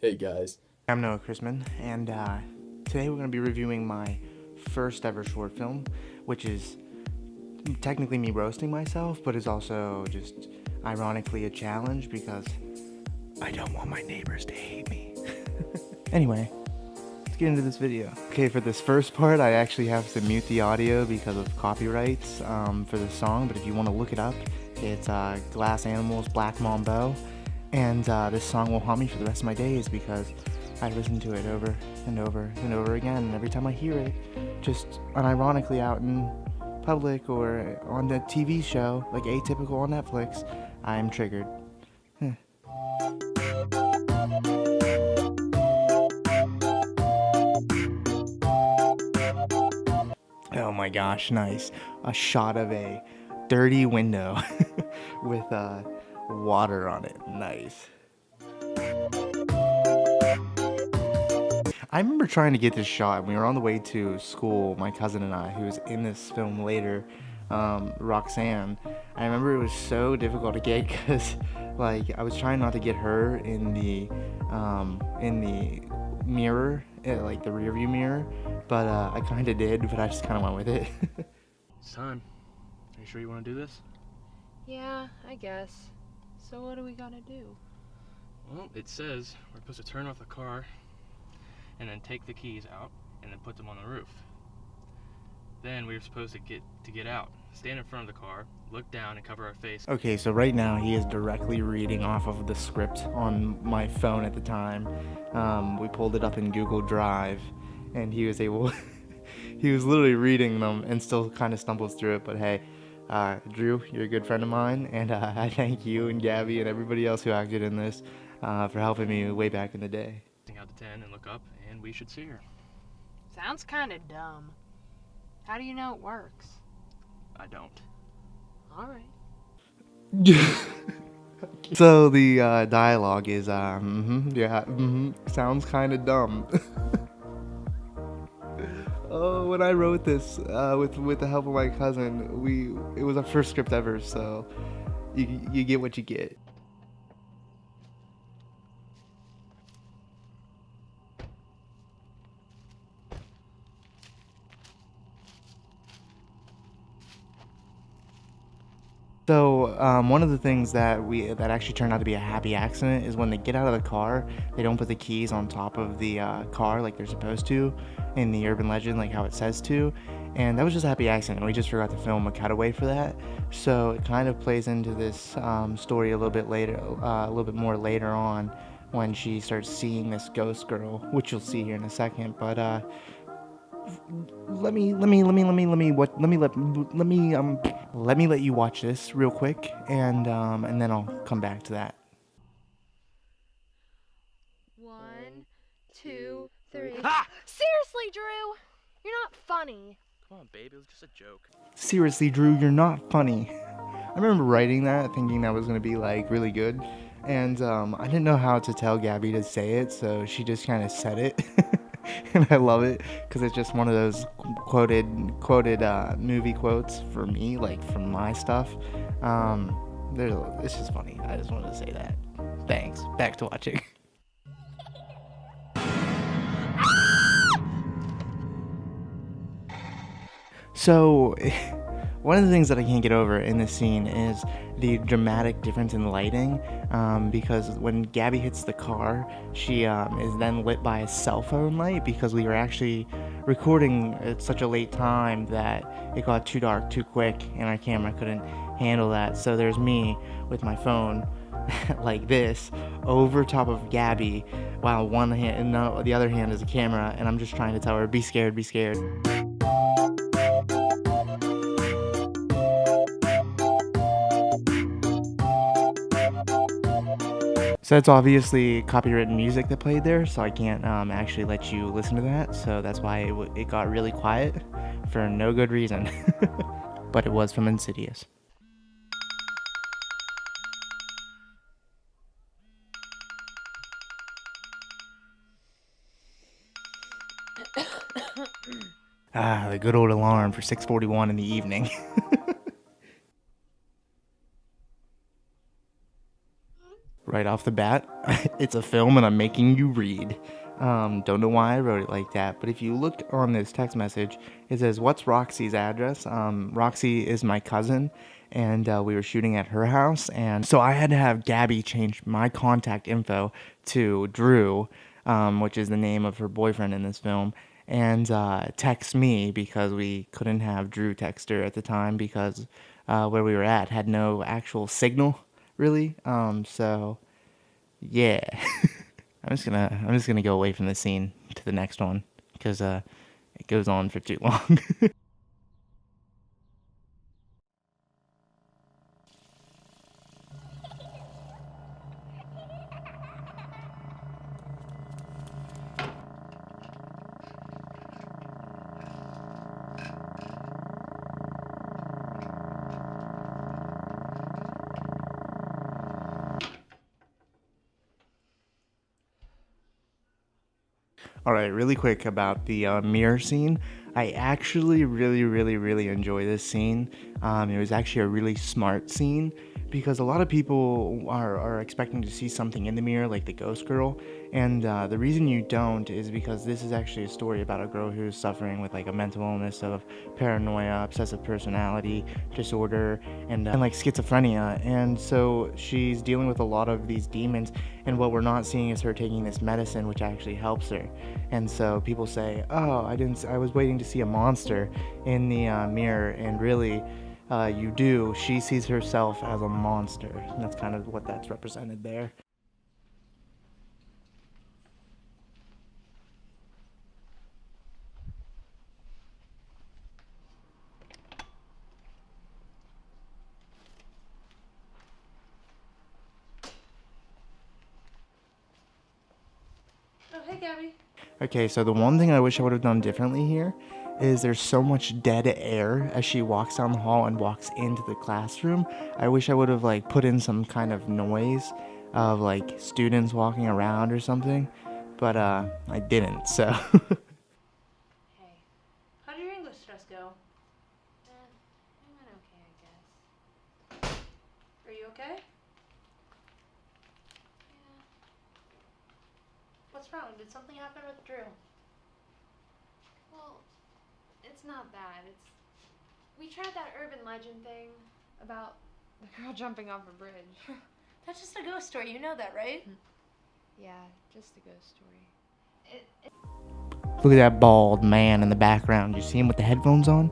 Hey guys. I'm Noah Chrisman, and today we're going to be reviewing my first ever short film, which is technically me roasting myself, but is also just ironically a challenge because I don't want my neighbors to hate me. Anyway, let's get into this video. Okay, for this first part, I actually have to mute the audio because of copyrights for the song, but if you want to look it up, it's Glass Animals, Black Mambo, and this song will haunt me for the rest of my days because I listen to it over and over and over again, and every time I hear it, just unironically out in public or on the TV show, like Atypical on Netflix, I'm triggered. Oh my gosh, nice. A shot of a dirty window with water on it. Nice. I remember trying to get this shot. We were on the way to school, my cousin and I, who was in this film later, Roxanne. I remember it was so difficult to get because, like, I was trying not to get her in the mirror, like the rear view mirror, but I kind of did, but I just kind of went with it. It's time. Are you sure you want to do this? Yeah, I guess. So what do we gotta do? Well, it says we're supposed to turn off the car and then take the keys out and then put them on the roof. Then we were supposed to get out, stand in front of the car, look down and cover our face. Okay, so right now he is directly reading off of the script on my phone at the time. We pulled it up in Google Drive, and he was able, he was literally reading them and still kind of stumbles through it, but hey, Drew, you're a good friend of mine, and I thank you and Gabby and everybody else who acted in this for helping me way back in the day. Out to 10 and look up, and we should see her. Sounds kinda dumb. How do you know it works? I don't. Alright. So the dialogue is, sounds kind of dumb. Oh, when I wrote this with the help of my cousin, it was our first script ever, so you get what you get. So one of the things that actually turned out to be a happy accident is when they get out of the car, they don't put the keys on top of the car like they're supposed to in the urban legend, like how it says to, and that was just a happy accident. We just forgot to film a cutaway for that, so it kind of plays into this story a little bit later, a little bit more later on when she starts seeing this ghost girl, which you'll see here in a second, but let me let you watch this real quick, and then I'll come back to that. 1, 2, 3. Ah! Seriously, Drew! You're not funny. Come on, babe, it was just a joke. Seriously, Drew, you're not funny. I remember writing that, thinking that was gonna be like really good, and I didn't know how to tell Gabby to say it, so she just kind of said it. And I love it because it's just one of those quoted movie quotes for me, like from my stuff. It's just funny. I just wanted to say that. Thanks. Back to watching. So, one of the things that I can't get over in this scene is the dramatic difference in lighting, because when Gabby hits the car, she is then lit by a cell phone light because we were actually recording at such a late time that it got too dark too quick and our camera couldn't handle that. So there's me with my phone like this over top of Gabby while one hand, no, the other hand is a camera, and I'm just trying to tell her, be scared, be scared. So that's obviously copywritten music that played there, so I can't actually let you listen to that, so that's why it got really quiet for no good reason. But it was from Insidious. The good old alarm for 6:41 in the evening. right off the bat, it's a film and I'm making you read. Don't know why I wrote it like that, but if you look on this text message, it says, "What's Roxy's address?" Roxy is my cousin, and we were shooting at her house, and so I had to have Gabby change my contact info to Drew, which is the name of her boyfriend in this film, and text me because we couldn't have Drew text her at the time because where we were at had no actual signal, really. So yeah. I'm just gonna go away from this scene to the next one because it goes on for too long. All right, really quick about the mirror scene. I actually really enjoy this scene. It was actually a really smart scene because a lot of people are expecting to see something in the mirror, like the ghost girl, and the reason you don't is because this is actually a story about a girl who's suffering with like a mental illness of paranoia, obsessive personality disorder, and like schizophrenia, and so she's dealing with a lot of these demons, and what we're not seeing is her taking this medicine which actually helps her. And so people say, "Oh, I was waiting to see a monster in the mirror," and really you do. She sees herself as a monster, and that's kind of what that's represented there. Oh, hey, Gabby. Okay, so the one thing I wish I would have done differently here is there's so much dead air as she walks down the hall and walks into the classroom. I wish I would have like put in some kind of noise of like students walking around or something, but I didn't. So Hey, how did your English test go? It went okay, I guess. Are you okay? Yeah. What's wrong? Did something happen with Drew? Well, it's not that. We tried that urban legend thing about the girl jumping off a bridge. That's just a ghost story. You know that, right? Yeah, just a ghost story. look at that bald man in the background. You see him with the headphones on?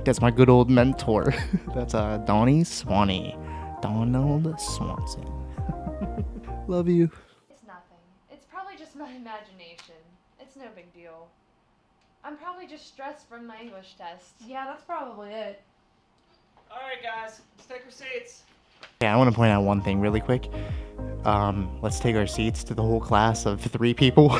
That's my good old mentor. That's Donnie Swanee. Donald Swanson. Love you. It's nothing. It's probably just my imagination. It's no big deal. I'm probably just stressed from my English test. Yeah, that's probably it. Alright, guys, let's take our seats. Yeah, I want to point out one thing really quick. Let's take our seats to the whole class of 3 people.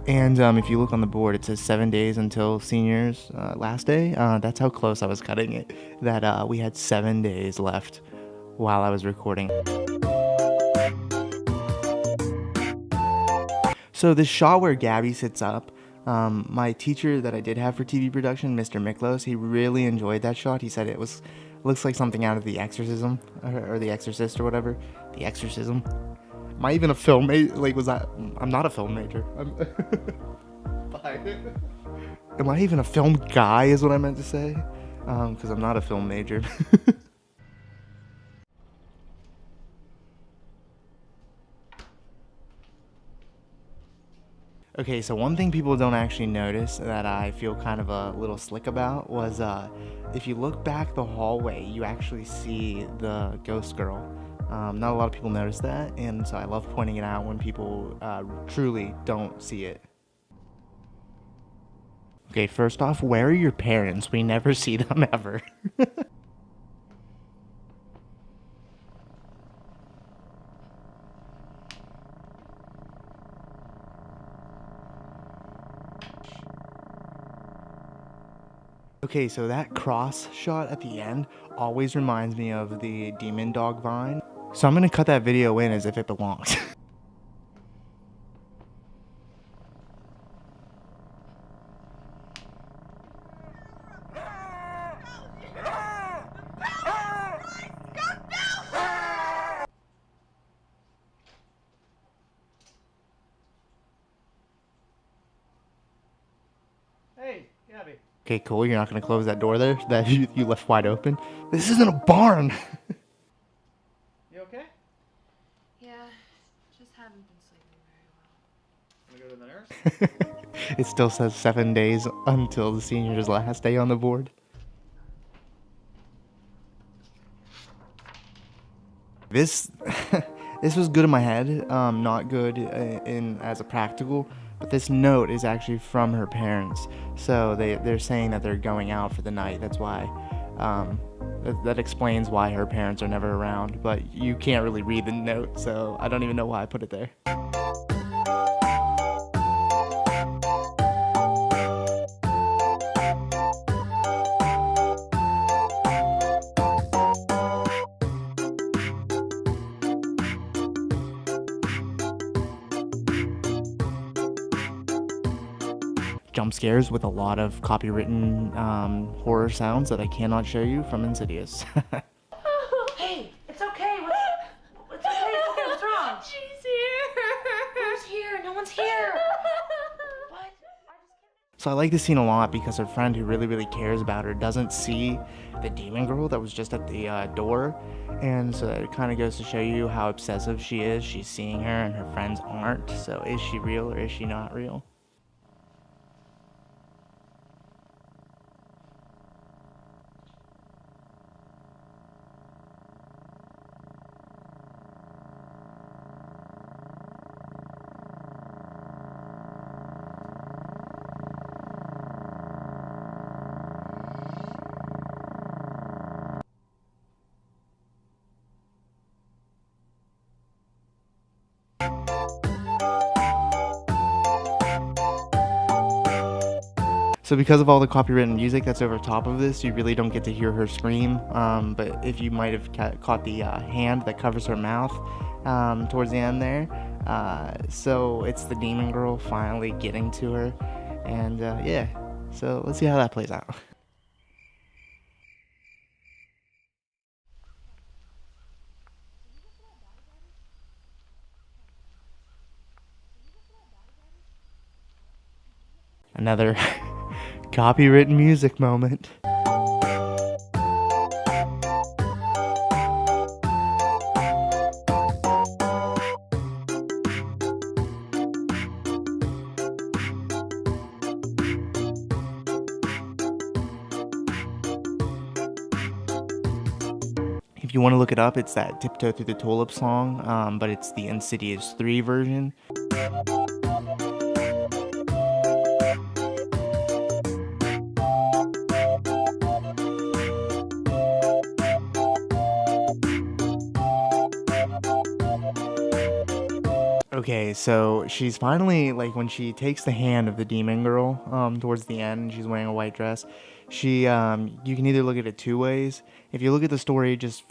And if you look on the board, it says 7 days until seniors' last day. That's how close I was cutting it. That we had 7 days left while I was recording. So this shot where Gabby sits up, my teacher that I did have for TV production, Mr. Miklos, he really enjoyed that shot. He said it looks like something out of The Exorcism, or The Exorcist or whatever. The Exorcism. Am I even a film major? Like, I'm not a film major. Bye. Am I even a film guy is what I meant to say. Because I'm not a film major. Okay, so one thing people don't actually notice that I feel kind of a little slick about was if you look back the hallway, you actually see the ghost girl. Not a lot of people notice that, and so I love pointing it out when people truly don't see it. Okay, first off, where are your parents? We never see them ever. Okay, so that cross shot at the end always reminds me of the Demon Dog Vine. So I'm gonna cut that video in as if it belongs. Okay, cool. You're not gonna close that door there that you left wide open. This isn't a barn. You okay? Yeah, just haven't been sleeping very well. Wanna go to the nurse? It still says 7 days until the senior's last day on the board. This this was good in my head, not good in as a practical. But this note is actually from her parents, so they're saying that they're going out for the night. That's why. That explains why her parents are never around. But you can't really read the note, so I don't even know why I put it there. Jump scares with a lot of copywritten horror sounds that I cannot show you from Insidious. Hey, it's okay. It's okay. What's wrong? She's here. Who's here? No one's here. What? So I like this scene a lot because her friend who really, really cares about her doesn't see the demon girl that was just at the door. And so it kind of goes to show you how obsessive she is. She's seeing her and her friends aren't. So is she real or is she not real? So because of all the copywritten music that's over top of this, you really don't get to hear her scream. But if you might have caught the hand that covers her mouth towards the end there. So it's the demon girl finally getting to her. And yeah, so let's see how that plays out. Another copywritten music moment. If you want to look it up, it's that Tiptoe Through the Tulip song, but it's the Insidious 3 version. Okay, so she's finally, like, when she takes the hand of the demon girl towards the end, and she's wearing a white dress, she you can either look at it two ways. If you look at the story just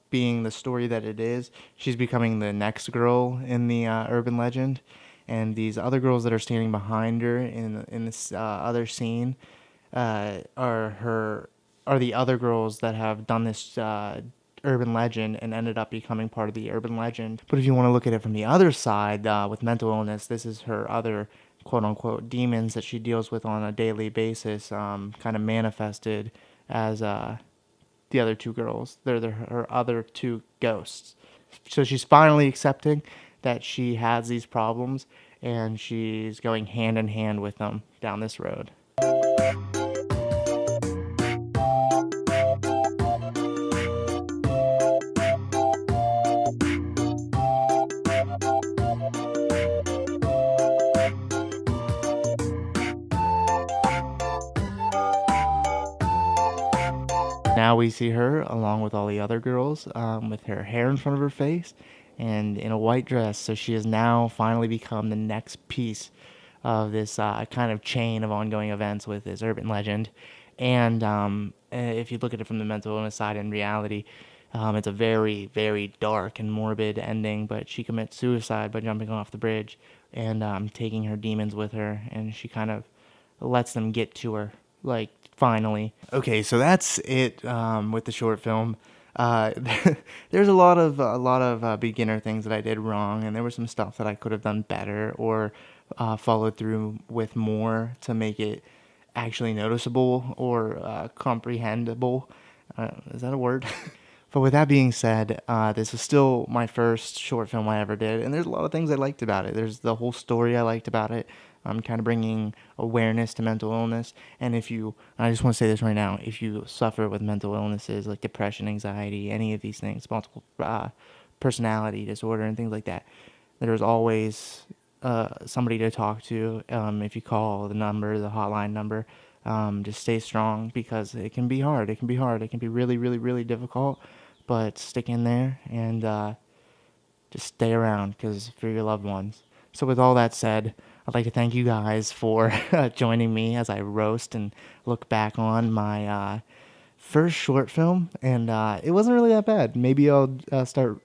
being the story that it is, she's becoming the next girl in the urban legend, and these other girls that are standing behind her in this other scene are the other girls that have done this urban legend and ended up becoming part of the urban legend. But if you want to look at it from the other side, with mental illness, this is her other quote-unquote demons that she deals with on a daily basis, kind of manifested as the other two girls. They're her other two ghosts. So she's finally accepting that she has these problems, and she's going hand in hand with them down this road. Now we see her along with all the other girls with her hair in front of her face and in a white dress. So she has now finally become the next piece of this kind of chain of ongoing events with this urban legend. And if you look at it from the mental illness side, in reality, it's a very, very dark and morbid ending. But she commits suicide by jumping off the bridge and taking her demons with her. And she kind of lets them get to her, like, finally. Okay, so that's it with the short film. There's a lot of beginner things that I did wrong, and there was some stuff that I could have done better or followed through with more to make it actually noticeable or comprehensible. Is that a word? But with that being said, this was still my first short film I ever did, and there's a lot of things I liked about it. There's the whole story I liked about it. I'm kind of bringing awareness to mental illness, and I just want to say this right now, if you suffer with mental illnesses like depression, anxiety, any of these things, multiple personality disorder and things like that, there's always somebody to talk to. If you call the hotline number, just stay strong, because it can be hard. It can be really, really, really difficult, but stick in there and just stay around, because for your loved ones. So with all that said, I'd like to thank you guys for joining me as I roast and look back on my first short film, and it wasn't really that bad. Maybe I'll start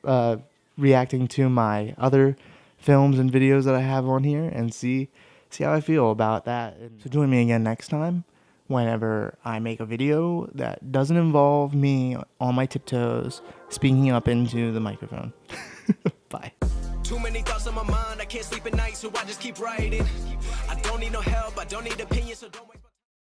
reacting to my other films and videos that I have on here and see how I feel about that. So join me again next time whenever I make a video that doesn't involve me on my tiptoes speaking up into the microphone. Bye. Too many thoughts on my mind, I can't sleep at night, so I just keep writing. I don't need no help, I don't need opinions, so don't waste